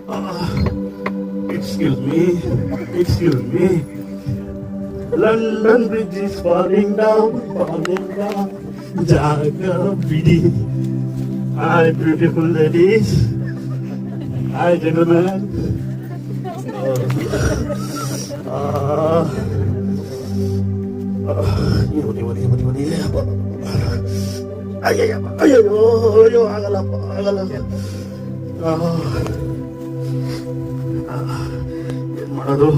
Excuse me. London Bridge is falling down. Jaga Bidi. Hi, beautiful ladies. Hi, gentlemen. ಅಯ್ಯೋ ಆಗಲ್ಲಪ್ಪ ಏನ್ ಮಾಡೋದು?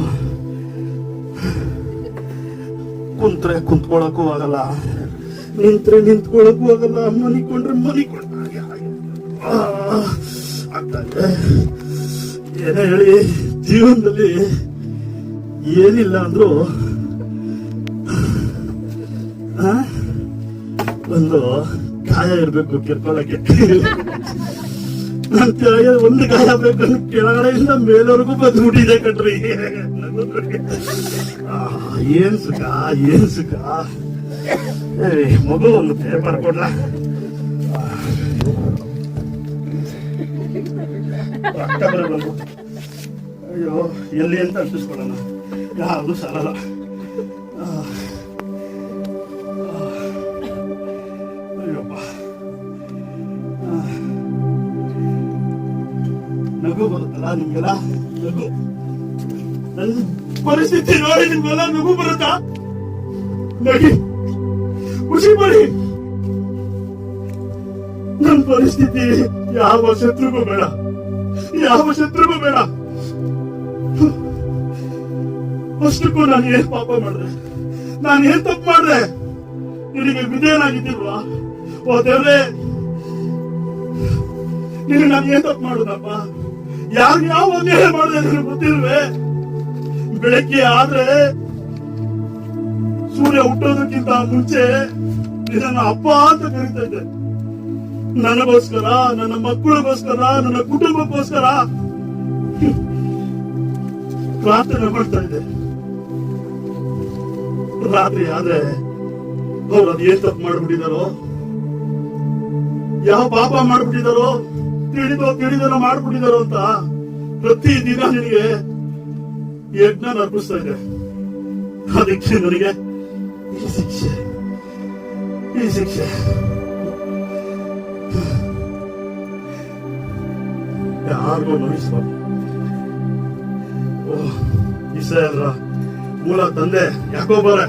ಕುಂತ್ರೆ ಕುಂತ್ಕೊಳಕ್ಕೂ ಆಗಲ್ಲ, ನಿಂತ್ರೆ ನಿಂತ್ಕೊಳಕ್ಕೂ ಆಗಲ್ಲ, ಮನಿಕೊಂಡ್ರೆ ಆಗ್ತಾ ಇದೆ. ಏನೇ ಹೇಳಿ, ಜೀವನದಲ್ಲಿ ಏನಿಲ್ಲ ಅಂದ್ರು ಒಂದು ಗಾಯ ಇರ್ಬೇಕು ಕಿರ್ಕೊಳಕ್ಕೆ. ನನ್ ಕೆಳಗೆ ಒಂದು ಗಾಯ ಬೇಕು, ಕೆಳಗಡೆಯಿಂದ ಮೇಲವರೆಗೂ ಬಂದ್ಬಿಟ್ಟಿದೆ ಕಣ್ರಿ. ಏನ್ ಸುಖ. ಮಗು ಒಂದು ಪೇಪರ್ ಕೊಡ್ಲಾ? ಅಯ್ಯೋ, ಎಲ್ಲಿ ಅಂತ ಅಂಟಿಸ್ಕೊಳ್ಳೋಣ, ಯಾವುದು ಸಾಲಲ್ಲ. ಅಯ್ಯಪ್ಪ, ನಗು ಬರುತ್ತಲ್ಲ ನಿಮ್ಗೆಲ್ಲ? ನಗು, ನನ್ನ ಪರಿಸ್ಥಿತಿ ನೋಡಿ ನಿಮ್ಗೆಲ್ಲ ನಗು ಬರುತ್ತಾ? ನಗಿ, ಖುಷಿ ಪಡಿ. ನನ್ನ ಪರಿಸ್ಥಿತಿ ಯಾವ ಶತ್ರುಗೂ ಬೇಡ. ಅಷ್ಟಕ್ಕೂ ನಾನು ಏನ್ ಪಾಪ ಮಾಡಿದೆ, ನಾನು ಏನ್ ತಪ್ಪು ಮಾಡಿದೆ? ನಿನಗೆ ವಿಧೇಯನಾಗಿದ್ದಿಲ್ವಾ? ಓ ದೇವ್ರೇ, ನಿನಗೆ ನಾನು ಏನ್ ತಪ್ಪು ಮಾಡುದಪ್ಪ? ಯಾರಿಗೆ ಯಾವ ಅನ್ಯಾಯ ಮಾಡಿದೆ ನನಗೆ ಗೊತ್ತಿಲ್ವೇ? ಬೆಳಗ್ಗೆ ಆದ್ರೆ ಸೂರ್ಯ ಹುಟ್ಟೋದಕ್ಕಿಂತ ಮುಂಚೆ ನಿನ್ನ ಅಪ್ಪ ಅಂತ ಕರೀತಾ ಇದ್ದೆ. ನನಗೋಸ್ಕರ, ನನ್ನ ಮಕ್ಕಳಿಗೋಸ್ಕರ, ನನ್ನ ಕುಟುಂಬಕ್ಕೋಸ್ಕರ ಪ್ರಾರ್ಥನೆ ಮಾಡ್ತಾ ಇದ್ದೆ. ರಾತ್ರಿ ಆದ್ರೆ ಅವ್ರು ಅದೇನ್ ತಪ್ಪು ಮಾಡ್ಬಿಟ್ಟಿದಾರೋ, ಯಾವ ಪಾಪ ಮಾಡ್ಬಿಟ್ಟಿದಾರೋ, ತಿಳಿದೋ ಮಾಡ್ಬಿಟ್ಟಿದಾರೋ ಅಂತ ಪ್ರತಿ ದಿನ ನಿನಗೆ ಯಜ್ಞ ಅರ್ಪಿಸ್ತಾ ಇದೆ. ಅದಕ್ಕೆ ನನಗೆ ಈ ಶಿಕ್ಷೆ ಯಾರಿಗೂ ನೋಯಿಸ್ಬಾರ್ದು. ಇಸ್ರಾಯೇಲ್ರ ಮೂಲ ತಂದೆ ಯಾಕೋಬರೇ,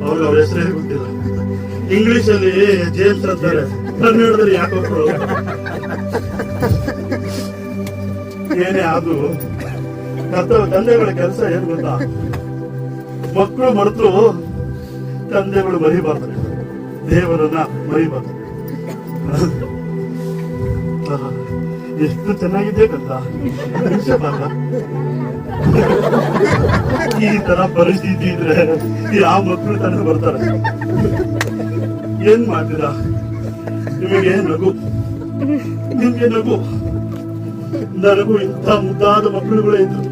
ಅವ್ರಿಗೆ ಅವ್ರ ಹೆಸರೇ ಗೊತ್ತಿಲ್ಲ. ಇಂಗ್ಲಿಷ್ ಅಲ್ಲಿ ಜೇಮ್ಸ್ ಅಂತಾರೆ, ಕನ್ನಡದಲ್ಲಿ ಯಾಕೋಬ್ರು. ಏನೇ ಆದ್ರೂ ತಂದೆಗಳ ಕೆಲಸ ಏನ್ ಗೊತ್ತಾ? ಮಕ್ಕಳು ಮರೆತರು ತಂದೆಗಳು ಮರಿಬಾರ್ದು, ದೇವರನ್ನ ಮರಿಬಾರ್ದು. ಎಷ್ಟು ಚೆನ್ನಾಗಿದೆ ಕಂದ. ಈ ತರ ಪರಿಸ್ಥಿತಿ ಇದ್ರೆ ಯಾವ ಮಕ್ಕಳು ತಾನೇ ಬರ್ತಾರೆ? ಏನ್ ಮಾಡ್ತೀರಾ? ನಿಮಗೆ ನಗು. ನನಗೂ ಇಂಥ ಮುದ್ದಾದ ಮಕ್ಕಳುಗಳೇ ಇದ್ರು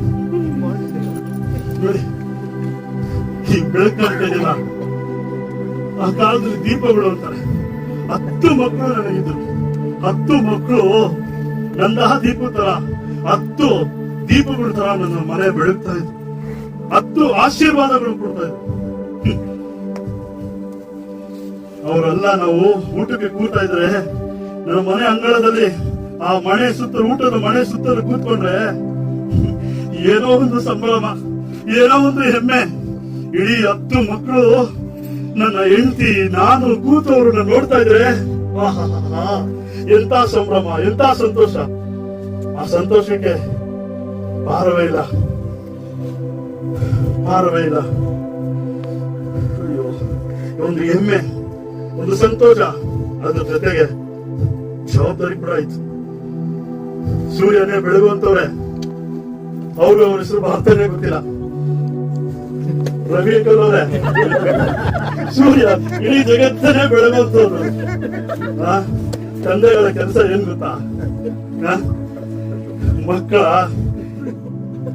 ನೋಡಿ. ಈಗ ಬೆಳಕು ಕಾಣ್ತಾ ಇದೆಯಲ್ಲ, ಆ ಕಾಲದಲ್ಲಿ ದೀಪಗಳು ಅಂತಾರೆ. 10 ಮಕ್ಕಳು ನನಗಿದ್ರು. 10 ಮಕ್ಕಳು ನನ್ನ ದೀಪ ತರ, 10 ದೀಪಗಳ ತರ ನನ್ನ ಮನೆ ಬೆಳಗ್ತಾ ಇದ್ರು. 10 ಆಶೀರ್ವಾದಗಳು ಕೊಡ್ತಾ ಇದ್ರು. ಅವರೆಲ್ಲ ನಾವು ಊಟಕ್ಕೆ ಕೂತಾ ಇದ್ರೆ ನನ್ನ ಮನೆ ಅಂಗಳದಲ್ಲಿ ಆ ಮನೆ ಊಟದ ಮನೆ ಸುತ್ತಲೂ ಕೂತ್ಕೊಂಡ್ರೆ ಏನೋ ಒಂದು ಸಂಭ್ರಮ, ಏನೋ ಒಂದು ಹೆಮ್ಮೆ. ಇಡೀ 10 ಮಕ್ಕಳು, ನನ್ನ ಹೆಂಡತಿ, ನಾನು ಕೂತವ್ರನ್ನ ನೋಡ್ತಾ ಇದ್ರೆ ಎಂತ ಸಂಭ್ರಮ, ಎಂತ ಸಂತೋಷ. ಆ ಸಂತೋಷಕ್ಕೆ ಭಾರವೇ ಇಲ್ಲ. ಅಯ್ಯೋ, ಒಂದು ಹೆಮ್ಮೆ, ಒಂದು ಸಂತೋಷ, ಅದ್ರ ಜೊತೆಗೆ ಜವಾಬ್ದಾರಿ ಕೂಡ ಆಯ್ತು. ಸೂರ್ಯನೇ ಬೆಳಗುವಂತವ್ರೆ, ಅವ್ರ ಹೆಸರು ಭಾರತನೇ ಗೊತ್ತಿಲ್ಲ. ರವಿ ಕಲ್ಲವ್ರೆ, ಸೂರ್ಯ ಇಡೀ ಜಗತ್ತನ್ನೇ ಬೆಳಗುವಂತವ್ರು. ತಂದೆಗಳ ಕೆಲಸ ಏನ್ ಗೊತ್ತಾ? ಮಕ್ಕಳ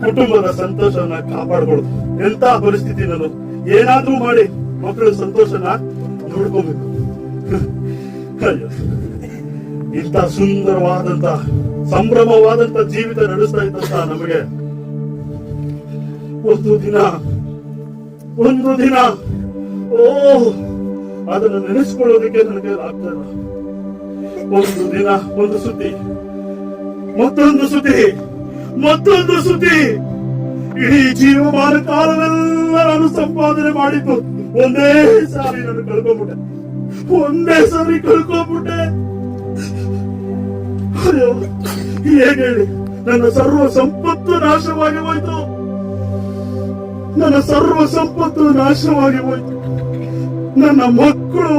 ಕುಟುಂಬದ ಸಂತೋಷವನ್ನ ಕಾಪಾಡ್ಕೊಳ್ಳೋದು. ಎಂತ ಪರಿಸ್ಥಿತಿನಲ್ಲೂ ಏನಾದ್ರೂ ಮಾಡಿ ಮಕ್ಕಳ ಸಂತೋಷನ ನೋಡ್ಕೋಬೇಕು. ಅಯ್ಯೋ, ಇಂಥ ಸುಂದರವಾದಂತ ಸಂಭ್ರಮವಾದಂತ ಜೀವಿತ ನಡೆಸ್ತಾ ಇದ್ದಂತ ನಮಗೆ ಒಂದು ದಿನ ಓ ಅದನ್ನು ನೆನೆಸ್ಕೊಳ್ಳೋದಕ್ಕೆ ನನಗೆ ಆಗ್ತಾ ಇಲ್ಲ. ಒಂದು ದಿನ ಒಂದು ಸುದ್ದಿ, ಮತ್ತೊಂದು ಸುದ್ದಿ. ಇಡೀ ಜೀವಮಾನ ಕಾಲವೆಲ್ಲ ನಾನು ಸಂಪಾದನೆ ಮಾಡಿದ್ದು ಒಂದೇ ಸಾರಿ ನಾನು ಕಳ್ಕೊಂಡ್ಬಿಟ್ಟೆ. ಅಯ್ಯೋ, ಹೇಗೆ ಹೇಳಿ, ನನ್ನ ಸರ್ವ ಸಂಪತ್ತು ನಾಶವಾಗಿ ಹೋಯ್ತು. ನನ್ನ ಮಕ್ಕಳು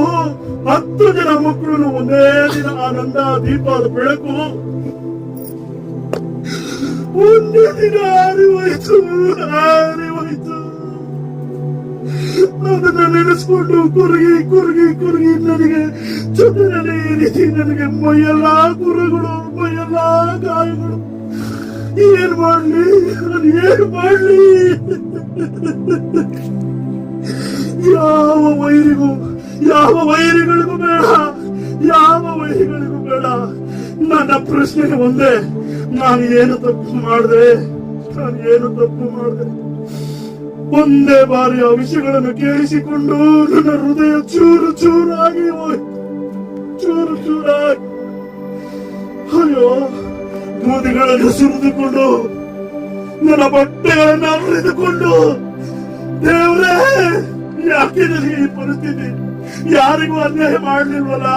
10 ಜನ ಮಕ್ಕಳು ಒಂದೇ ದಿನ ಆನಂದ ದೀಪದ ಬೆಳಕು ಒಂದೇ ದಿನ ಹಾರಿಹೋಯ್ತು. ಅದನ್ನ ನೆನೆಸ್ಕೊಂಡು ಕುರುಗಿ ನನಗೆ ಜೊತೆಯಲ್ಲಿ ಈ ರೀತಿ ನನಗೆ ಮೈಯೆಲ್ಲ ಕುರುಗಳು, ಮೈಯೆಲ್ಲ ಗಾಯಗಳು. ಏನ್ ಮಾಡ್ಲಿ? ಯಾವ ವೈರಿಗಳಿಗೂ ಬೇಡ. ನನ್ನ ಪ್ರಶ್ನೆ ಒಂದೇ, ನಾನು ಏನು ತಪ್ಪು ಮಾಡಿದೆ? ಒಂದೇ ಬಾರಿ ಆ ವಿಷಯಗಳನ್ನು ಕೇಳಿಸಿಕೊಂಡು ನನ್ನ ಹೃದಯ ಚೂರಾಗಿ ಹೋಯ್ತು. ಅಯ್ಯೋ, ಬೂದಿಗಳನ್ನು ಸುರಿದುಕೊಂಡು ನನ್ನ ಬಟ್ಟೆಗಳನ್ನು ಹರಿದುಕೊಂಡು, ದೇವ್ರೇ ಯಾಕೆ ನನಗೆ ಈ ಪರಿಸ್ಥಿತಿ? ಯಾರಿಗೂ ಅನ್ಯಾಯ ಮಾಡ್ಲಿಲ್ವಲ್ಲ,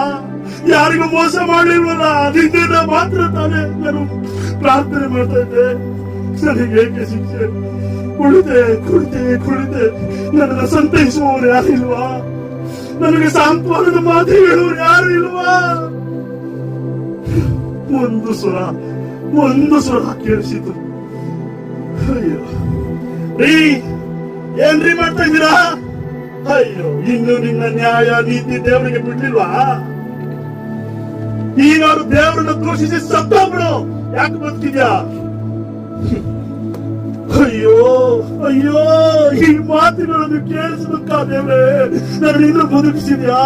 ಯಾರಿಗೂ ಮೋಸ ಮಾಡ್ಲಿಲ್ವಲ್ಲ, ಅದರಿಂದ ಮಾತ್ರ ತಾನೇ ನಾನು ಪ್ರಾರ್ಥನೆ ಮಾಡ್ತಾ ಇದ್ದೆ. ನನಗೆ ಏಕೆ ಶಿಕ್ಷೆ? ಕುಳಿತೆ ನನ್ನನ್ನು ಸಂತೈಸುವವರು ಯಾರಿಲ್ವಾ? ನನಗೆ ಸಾಂತ್ವನದ ಮಾತು ಹೇಳುವವರು ಯಾರು ಇಲ್ವಾ? ಒಂದು ಸ್ವರ ಕೇಳಿಸಿತು. ಅಯ್ಯೋ ರೀ, ಏನ್ರಿ ಮಾಡ್ತಾ ಇದ್ದೀರಾ? ಅಯ್ಯೋ, ಇನ್ನು ನಿನ್ನ ನ್ಯಾಯ ನೀತಿ ದೇವರಿಗೆ ಬಿಡ್ಲಿಲ್ವಾ? ಈಗಾರು ದೇವರನ್ನು ದೂಷಿಸಿ ಸತ್ತೋಗ್ಬಿಡು, ಯಾಕೆ ಬದುಕಿದ್ಯಾ? ಅಯ್ಯೋ, ಈ ಮಾತುಗಳನ್ನು ಕೇಳಿಸಬೇಕ ದೇವ್ರೆ, ನಾನು ಇನ್ನೂ ಬದುಕಿಸಿದ್ಯಾ?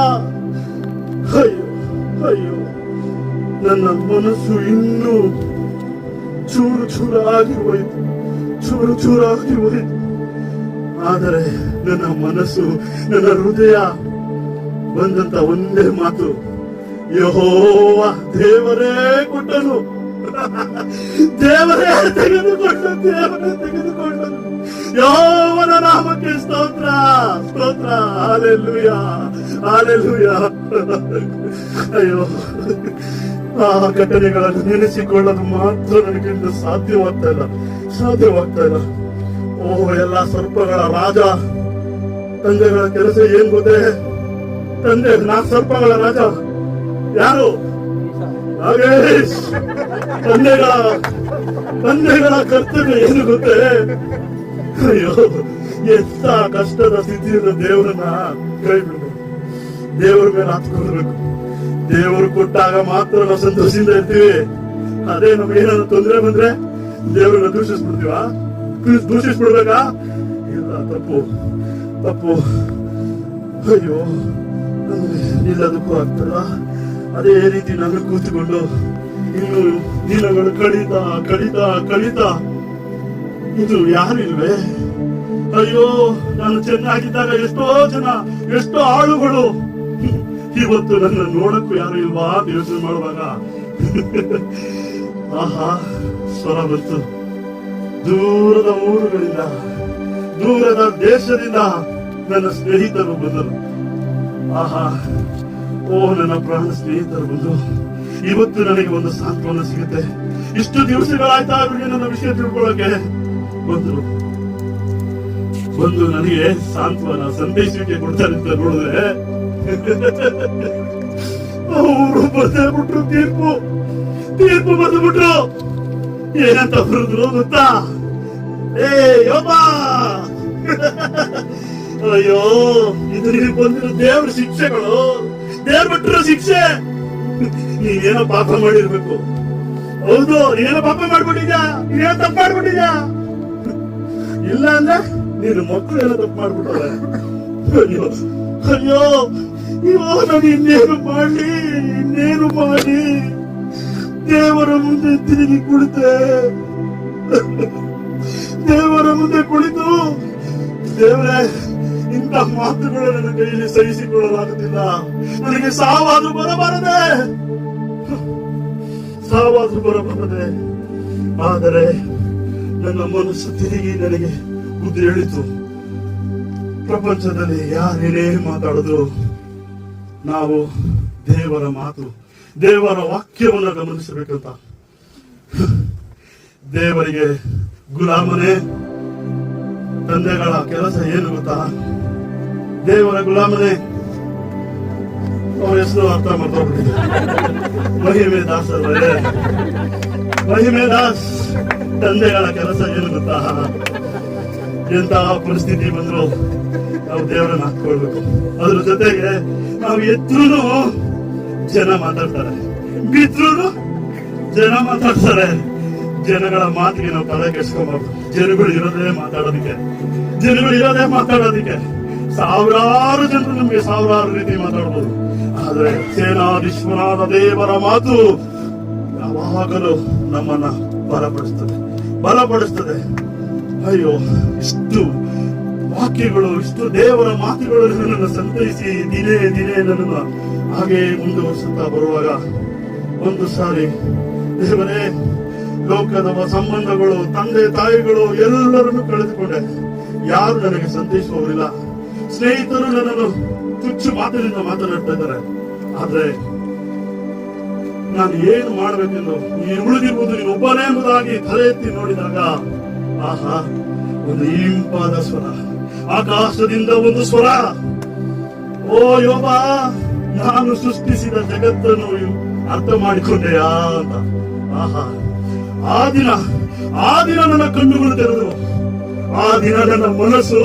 ಅಯ್ಯೋ, ನನ್ನ ಮನಸ್ಸು ಇನ್ನೂ ಚೂರಾಗಿ ಹೋಯಿತು. ಆದರೆ ನನ್ನ ಮನಸ್ಸು, ನನ್ನ ಹೃದಯ ಬಂದಂತ ಒಂದೇ ಮಾತು, ಯೆಹೋವ ದೇವರೇ ಕೊಟ್ಟನು, ದೇವರೇ ತೆಗೆದುಕೊಂಡನು. ಯೆಹೋವನ ನಾಮಕ್ಕೆ ಸ್ತೋತ್ರ. ಹಲ್ಲೆಲೂಯಾ. ಅಯ್ಯೋ, ಆ ಘಟನೆಗಳನ್ನು ನೆನೆಸಿಕೊಳ್ಳಲು ಮಾತ್ರ ನನಗಿಂತ ಸಾಧ್ಯವಾಗ್ತಾ ಇಲ್ಲ. ಓ, ಎಲ್ಲ ಸರ್ಪಗಳ ರಾಜ ತಂದೆಗಳ ಕೆಲಸ ಏನ್ ಗೊತ್ತೇ? ನಾ ಸರ್ಪಗಳ ರಾಜ ಯಾರು? ನಾಗೇಶ್. ತಂದೆಗಳ ಕರ್ತವ್ಯ ಏನು ಗೊತ್ತೇ? ಅಯ್ಯೋ, ಎಂತ ಕಷ್ಟದ ಸ್ಥಿತಿಯಿಂದ ದೇವರನ್ನ ಕೈ ಬಿಡ್ಬೇಕು, ದೇವರ ಮೇಲೆ ಹತ್ಕೊಳ್ಬೇಕು. ದೇವರು ಕೊಟ್ಟಾಗ ಮಾತ್ರ ನಾವು ಸಂತೋಷದಿಂದ ಇರ್ತೀವಿ. ಅದೇ ನಮ್ಗೆ ಏನಾದ್ರು ತೊಂದರೆ ಬಂದ್ರೆ ದೇವರನ್ನ ದೂಷಿಸ್ಬಿಡ್ಬೇಕಾ? ಇಲ್ಲ, ತಪ್ಪು. ಅಯ್ಯೋ, ನಿಲ್ಲದಕ್ಕೂ ಆಗ್ತಲ್ಲ. ಅದೇ ರೀತಿ ನಾನು ಕೂತ್ಕೊಂಡು ಇನ್ನು ದಿನಗಳು ಕಳೀತಾ ಇದು ಯಾರಿಲ್ವೇ? ಅಯ್ಯೋ, ನಾನು ಚೆನ್ನಾಗಿದ್ದಾಗ ಎಷ್ಟೋ ಆಳುಗಳು ಇವತ್ತು ನನ್ನ ನೋಡಕ್ಕೂ ಯಾರು ಇಲ್ವಾ ಅಂತ ಯೋಚನೆ ಮಾಡುವಾಗ ಆಹಾ, ಸ್ವರ ಬಂತು. ದೂರದ ಊರುಗಳಿಂದ, ದೂರದ ದೇಶದಿಂದ ನನ್ನ ಸ್ನೇಹಿತರು ಬಂದರು. ಆಹಾ, ಓ, ನನ್ನ ಪ್ರಾಣ ಸ್ನೇಹಿತರು ಬಂದು ಇವತ್ತು ನನಗೆ ಒಂದು ಸಾಂತ್ವನ ಸಿಗುತ್ತೆ. ಇಷ್ಟು ದಿವಸಗಳಾಯ್ತಾ ಅವರಿಗೆ ನನ್ನ ವಿಷಯ ತಿಳ್ಕೊಳ್ಳೋಕೆ ಬಂದು ನನಗೆ ಸಾಂತ್ವನ ಸಂದೇಶಕ್ಕೆ ಕೊಡ್ತಾರೆ ಅಂತ ನೋಡಿದ್ರೆ ಅವರು ಬರ್ಬಿಟ್ರು. ತೀರ್ಪು ಬಂದ್ಬಿಟ್ರು. ಏನಂತ ಬರೆದ್ರು ಗೊತ್ತಾ? ಯೋಬ, ಅಯ್ಯೋ, ಇದು ನಿನಗೆ ಬಂದಿರೋ ದೇವ್ರ ಶಿಕ್ಷೆಗಳು, ದೇವ್ರ ಬಿಟ್ಟಿರೋ ಶಿಕ್ಷೆ. ನೀನೇನೋ ಪಾಪ ಮಾಡಿರ್ಬೇಕು. ಹೌದು, ನೀನೇನೋ ಪಾಪ ಮಾಡ್ಬಿಟ್ಟಿದ್ಯಾ, ನೀನೇನೋ ತಪ್ಪು ಮಾಡ್ಬಿಟ್ಟಿದ್ಯಾ. ಇಲ್ಲ ಅಂದ್ರೆ ನೀನು ಮಕ್ಕಳು ಏನೋ ತಪ್ಪು ಮಾಡ್ಬಿಟ್ಟವ್ರೆ. ಅಯ್ಯೋ, ನಾನು ಇನ್ನೇನು ಮಾಡಿ ದೇವರ ಮುಂದೆ ತಿರುಗಿ ಕುಳಿತೆ. ದೇವರ ಮುಂದೆ ಕುಳಿತು, ದೇವರೇ, ಇಂಥ ಮಾತುಗಳು ನನ್ನ ಕೈಯಲ್ಲಿ ಸಹಿಸಿಕೊಳ್ಳಲಾಗುತ್ತಿಲ್ಲ. ನನಗೆ ಸಾವಾದ್ರೂ ಬರಬಾರದೆ, ಸಾವಾದ್ರೂ ಬರಬಾರದೆ. ಆದರೆ ನನ್ನ ಮನಸ್ಸು ತಿರುಗಿ ನನಗೆ ಬುದ್ಧಿ ಹೇಳಿತು. ಪ್ರಪಂಚದಲ್ಲಿ ಯಾರೇನೇ ಮಾತಾಡಿದ್ರು ನಾವು ದೇವರ ಮಾತು, ದೇವರ ವಾಕ್ಯವನ್ನು ಗಮನಿಸಬೇಕಂತ. ದೇವರಿಗೆ ಗುಲಾಮನೇ. ತಂದೆಗಳ ಕೆಲಸ ಏನು ಗೊತ್ತಾ? ದೇವರ ಗುಲಾಮನೇ. ಅವ್ರ ಹೆಸರು ಅರ್ಥ ಮಾಡ್ಕೊಂಡ್ಬಿಟ್ಟಿದೆ. ಮಹಿಮೆ ದಾಸ್ ಅಲ್ವೇ? ಮಹಿಮೆ ದಾಸ್. ತಂದೆಗಳ ಕೆಲಸ ಏನು ಗೊತ್ತಾ? ಎಂತಹ ಪರಿಸ್ಥಿತಿ ಬಂದ್ರು ನಾವು ದೇವರನ್ನ ಹಾಕೊಳ್ಬೇಕು. ಅದ್ರ ಜೊತೆಗೆ ನಾವು ಎದ್ರು ಜನ ಮಾತಾಡ್ತಾರೆ, ಬಿದ್ರು ಜನ ಮಾತಾಡ್ತಾರೆ. ಜನಗಳ ಮಾತಿಗೆ ನಾವು ತಲೆ ಕೆಡ್ಸ್ಕೊಬಾರ್ದು. ಜನಗಳು ಇರೋದೇ ಮಾತಾಡೋದಿಕ್ಕೆ. ಸಾವಿರಾರು ಜನರು ನಮ್ಗೆ ಸಾವಿರಾರು ರೀತಿ ಮಾತಾಡ್ಬೋದು. ಆದ್ರೆ ಸೇನಾಧೀಶ್ವರಾದ ದೇವರ ಮಾತು ಯಾವಾಗಲೂ ನಮ್ಮನ್ನ ಬಲಪಡಿಸ್ತದೆ. ಅಯ್ಯೋ, ಇಷ್ಟು ವಾಕ್ಯಗಳು, ಇಷ್ಟು ದೇವರ ಮಾತುಗಳು ನನ್ನನ್ನು ಸಂತೈಸಿ ದಿನೇ ನನ್ನನ್ನು ಹಾಗೆ ಮುಂದುವರಿಸುತ್ತಾ ಬರುವಾಗ ಒಂದು ಸಾರಿ, ದೇವರೇ, ಲೋಕದ ಸಂಬಂಧಗಳು, ತಂದೆ ತಾಯಿಗಳು ಎಲ್ಲರನ್ನು ಕಳೆದುಕೊಂಡೆ. ಯಾರು ನನಗೆ ಸಂತೈಸುವವರಿಲ್ಲ. ಸ್ನೇಹಿತರು ನನ್ನನ್ನು ತುಚ್ಚು ಮಾತಿನಿಂದ ಮಾತನಾಡ್ತಾ ಇದ್ದಾರೆ. ಆದ್ರೆ ನಾನು ಏನು ಮಾಡಬೇಕೆಂದು ನೀನು ಉಳಿದಿರುವುದು ನೀನು ಒಬ್ಬನೇ ಎಂಬುದಾಗಿ ತಲೆ ಎತ್ತಿ ನೋಡಿದಾಗ, ಆಹಾ, ಒಂದು ಇಂಪಾದ ಸ್ವರ, ಆಕಾಶದಿಂದ ಒಂದು ಸ್ವರ. ಓ ಯೋಬ, ನಾನು ಸೃಷ್ಟಿಸಿದ ಜಗತ್ತನ್ನು ಅರ್ಥ ಮಾಡಿಕೊಂಡೆಯಾ ಅಂತ. ಆಹಾ, ಆ ದಿನ ನನ್ನ ಕಣ್ಣುಗಳು ತೆರೆದು, ಆ ದಿನ ನನ್ನ ಮನಸ್ಸು,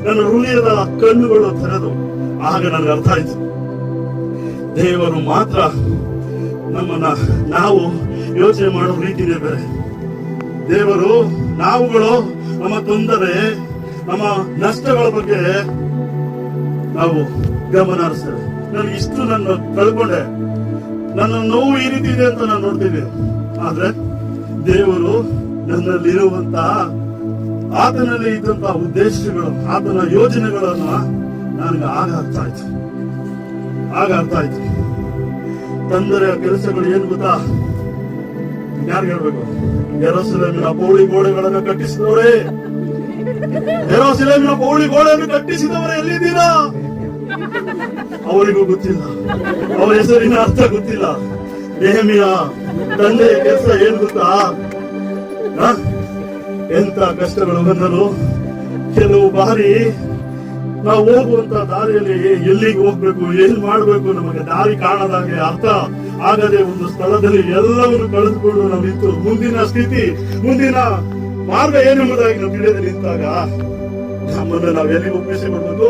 ನನ್ನ ಹೃದಯದ ಕಣ್ಣುಗಳು ತೆರೆದು, ಆಗ ನನಗೆ ಅರ್ಥ ಆಯ್ತು, ದೇವರು ಮಾತ್ರ ನಮ್ಮನ್ನ, ನಾವು ಯೋಚನೆ ಮಾಡೋ ರೀತಿನೇ ಬೇರೆ. ದೇವರು, ನಾವುಗಳು ನಮ್ಮ ತೊಂದರೆ, ನಮ್ಮ ನಷ್ಟಗಳ ಬಗ್ಗೆ ನಾವು ಗಮನ ಹರಿಸ್ತೇವೆ. ನನಗೆ ಇಷ್ಟು ನನ್ನ ಕಳ್ಕೊಂಡೆ, ನನ್ನ ನೋವು ಈ ರೀತಿ ಇದೆ ಅಂತ ನಾನು ನೋಡ್ತೀನಿ. ಆದ್ರೆ ದೇವರು ನನ್ನಲ್ಲಿರುವಂತ, ಆತನಲ್ಲಿ ಇದ್ದಂತಹ ಉದ್ದೇಶಗಳು, ಆತನ ಯೋಜನೆಗಳನ್ನ ನನಗೆ ಆಗ ಅರ್ಥ ಆಯ್ತು. ತಂದೆಯ ಕೆಲಸಗಳು ಏನು ಗೊತ್ತಾ? ಯಾರು ಹೇಳ್ಬೇಕು? ಯೆರೂಸಲೇಮಿನ ಪೌಳಿ ಗೋಡೆಗಳನ್ನು ಕಟ್ಟಿಸಿದವರೇ, ಯೆರೂಸಲೇಮಿನ ಪೌಳಿ ಗೋಡೆಯನ್ನು ಕಟ್ಟಿಸಿದವರೇ ಎಲ್ಲಿದ್ದೀರಾ? ಅವರಿಗೂ ಗೊತ್ತಿಲ್ಲ, ಅವರ ಹೆಸರಿನ ಅರ್ಥ ಗೊತ್ತಿಲ್ಲ. ನೆಹೆಮಿಯ ತಂದೆಯ ಕೆಲಸ ಏನು ಗೊತ್ತಾ? ಎಂತ ಕಷ್ಟಗಳು ಬಂದರು. ಕೆಲವು ಬಾರಿ ನಾವು ಹೋಗುವಂತ ದಾರಿಯಲ್ಲಿ ಎಲ್ಲಿಗೆ ಹೋಗ್ಬೇಕು, ಏನ್ ಮಾಡ್ಬೇಕು ನಮಗೆ ದಾರಿ ಕಾಣದಾಗೆ, ಅರ್ಥ ಆಗದೆ ಒಂದು ಸ್ಥಳದಲ್ಲಿ ಎಲ್ಲವನ್ನು ಕಳೆದುಕೊಂಡು ನಾವು ನಿಂತು ಮುಂದಿನ ಸ್ಥಿತಿ, ಮುಂದಿನ ಮಾರ್ಗ ಏನೆಂಬುದಾಗಿ ನಾವು ತಿಳಿಯದೆ ನಿಂತಾಗ ನಮ್ಮನ್ನು ನಾವು ಎಲ್ಲಿಗೆ ಒಪ್ಪಿಸಿಕೊಡ್ಬೇಕು?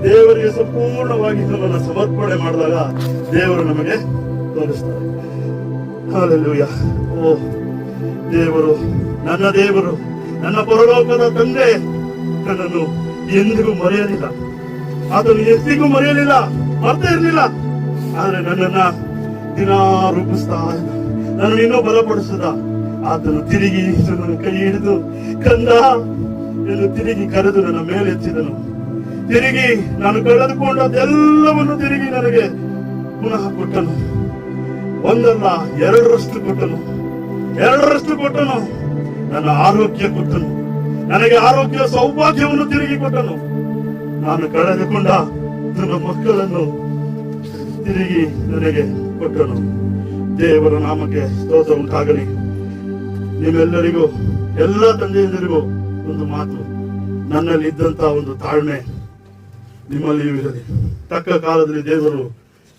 ದೇವರಿಗೆ ಸಂಪೂರ್ಣವಾಗಿ ನಮ್ಮನ್ನು ಸಮರ್ಪಣೆ ಮಾಡಿದಾಗ ದೇವರು ನಮಗೆ ತೋರಿಸ್ತಾರೆ. ಹಲ್ಲೆಲೂಯ. ಓ ದೇವರು, ನನ್ನ ಪರಲೋಕದ ತಂದೆ ನನ್ನನ್ನು ಎಂದಿಗೂ ಮರೆಯಲಿಲ್ಲ. ಆತನು ಎಂದಿಗೂ ಮರೆಯಲಿಲ್ಲ, ಮರ್ತೇ ಇರಲಿಲ್ಲ. ಆದ್ರೆ ನನ್ನನ್ನ ದಿನ ರೂಪಿಸ್ತಾ ಇದ್ದ, ನನ್ನನ್ನು ಇನ್ನೂ ಬಲಪಡಿಸಿದ. ಆತನು ತಿರುಗಿ ನನ್ನ ಕೈ ಹಿಡಿದು, ಕಂದ ಎಂದು ತಿರುಗಿ ಕರೆದು ನನ್ನ ಮೇಲೆ ಎತ್ತಿದನು. ತಿರುಗಿ ನಾನು ಕಳೆದುಕೊಂಡದ್ದೆಲ್ಲವನ್ನು ತಿರುಗಿ ನನಗೆ ಪುನಃ ಕೊಟ್ಟನು. ಒಂದಲ್ಲ, ಎರಡರಷ್ಟು ಕೊಟ್ಟನು. ನನ್ನ ಆರೋಗ್ಯ ಕೊಟ್ಟನು, ನನಗೆ ಆರೋಗ್ಯ ಸೌಭಾಗ್ಯವನ್ನು ತಿರುಗಿ ಕೊಟ್ಟನು. ನಾನು ಕಳೆದುಕೊಂಡ ನನ್ನ ಮಕ್ಕಳನ್ನು ತಿರುಗಿ ನನಗೆ ಕೊಟ್ಟನು. ದೇವರ ನಾಮಕ್ಕೆ ಸ್ತೋತ್ರ ಉಂಟಾಗಲಿ. ನಿಮ್ಮೆಲ್ಲರಿಗೂ, ಎಲ್ಲ ತಂದೆಯಂದಿರಿಗೂ ಒಂದು ಮಾತು, ನನ್ನಲ್ಲಿ ಇದ್ದಂತ ಒಂದು ತಾಳ್ಮೆ ನಿಮ್ಮಲ್ಲಿಯೂ ಇರಲಿ. ತಕ್ಕ ಕಾಲದಲ್ಲಿ ದೇವರು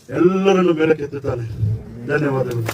ಎಲ್ಲರನ್ನು ಮೇಲಕ್ಕೆತ್ತುತ್ತಾನೆ. ಧನ್ಯವಾದಗಳು.